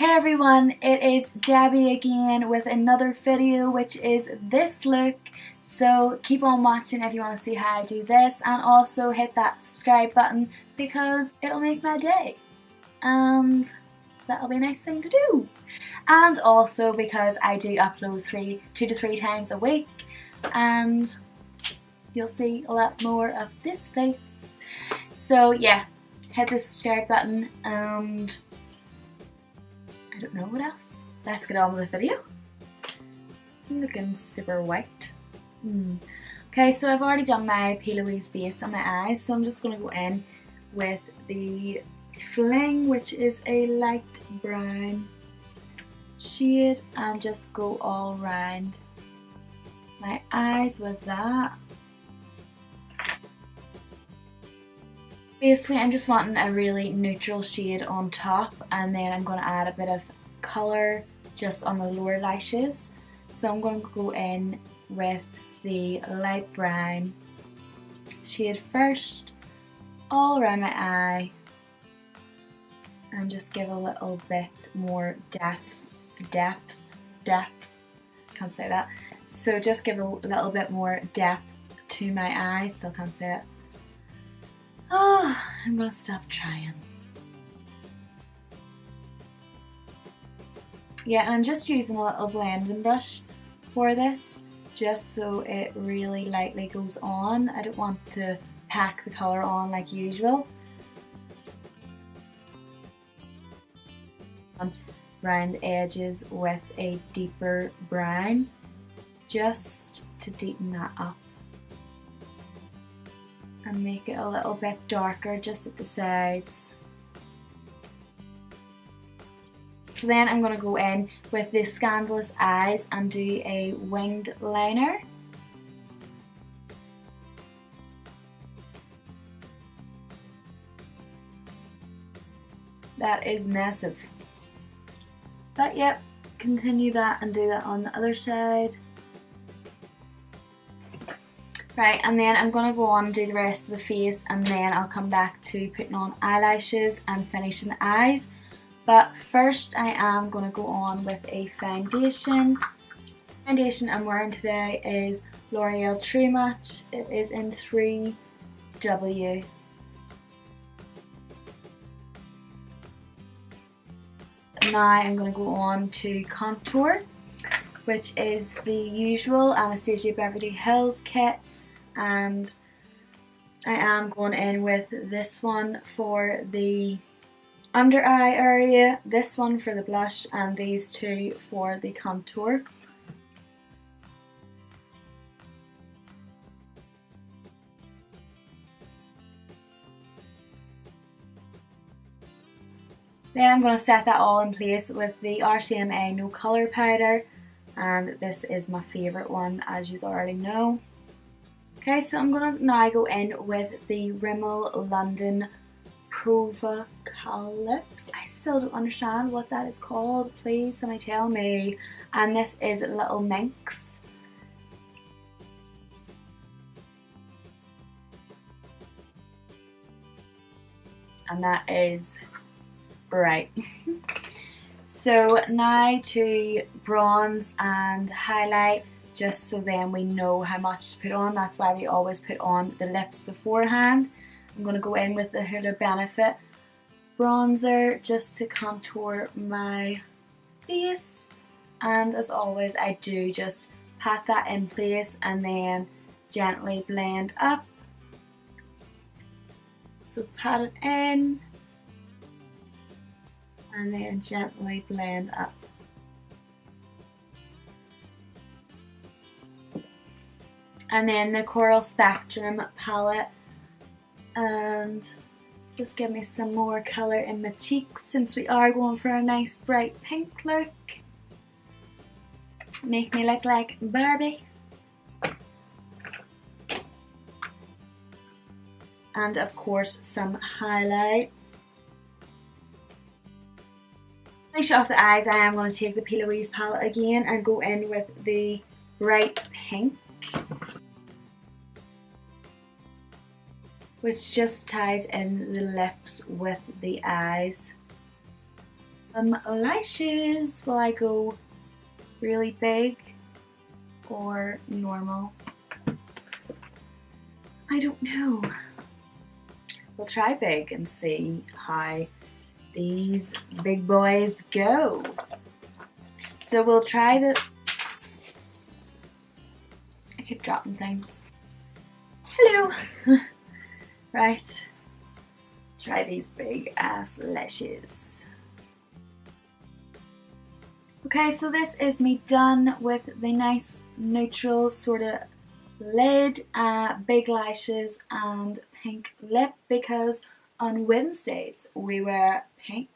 Hey everyone, it is Debbie again with another video, which is this look. So keep on watching if you want to see how I do this, and also hit that subscribe button because it'll make my day and that'll be a nice thing to do. And also because I do upload 2 to 3 times a week, and you'll see a lot more of this face. So yeah, hit the subscribe button and I don't know what else. Let's get on with the video. I'm looking super white. Okay, so I've already done my Plouise base on my eyes, so I'm just going to go in with the Fling, which is a light brown shade, and just go all around my eyes with that. Basically, I'm just wanting a really neutral shade on top, and then I'm going to add a bit of colour just on the lower lashes. So I'm going to go in with the light brown shade first, all around my eye, and just give a little bit more depth, can't say that. So just give a little bit more depth to my eye, still can't say it. Oh, I'm gonna stop trying. Yeah, and I'm just using a little blending brush for this, just so it really lightly goes on. I don't want to pack the colour on like usual. Round the edges with a deeper brown, just to deepen that up and make it a little bit darker just at the sides. So then I'm going to go in with the Scandelous eyes and do a winged liner. That is massive. But yep, continue that and do that on the other side. Right, and then I'm going to go on and do the rest of the face, and then I'll come back to putting on eyelashes and finishing the eyes. But first I am going to go on with a foundation. The foundation I'm wearing today is Loreal TrueMatch. It is in 3W. Now I'm going to go on to contour, which is the usual Anastasia Beverly Hills kit. And I am going in with this one for the under eye area, this one for the blush, and these two for the contour. Then I'm going to set that all in place with the RCMA No Colour Powder, and this is my favourite one, as you already know. Okay, so I'm going to now go in with the Rimmel London Provocal lips. I still don't understand what that is called. Please somebody tell me. And this is Little Minx. And that is bright. So now to bronze and highlight, just so then we know how much to put on. That's why we always put on the lips beforehand. I'm going to go in with the Hoola Benefit bronzer just to contour my face, and as always I do just pat that in place and then gently blend up. So pat it in and then gently blend up. And then the Coral Spectrum palette, and just give me some more colour in my cheeks since we are going for a nice bright pink look. Make me look like Barbie. And of course some highlight. To finish off the eyes, I am going to take the Plouise palette again and go in with the bright pink, which just ties in the lips with the eyes. Lashes, will I go really big or normal? I don't know. We'll try big and see how these big boys go. So we'll try the... I keep dropping things. Hello! Right. Try these big ass lashes. Okay, so this is me done with the nice neutral sort of lid, big lashes and pink lip, because on Wednesdays we wear pink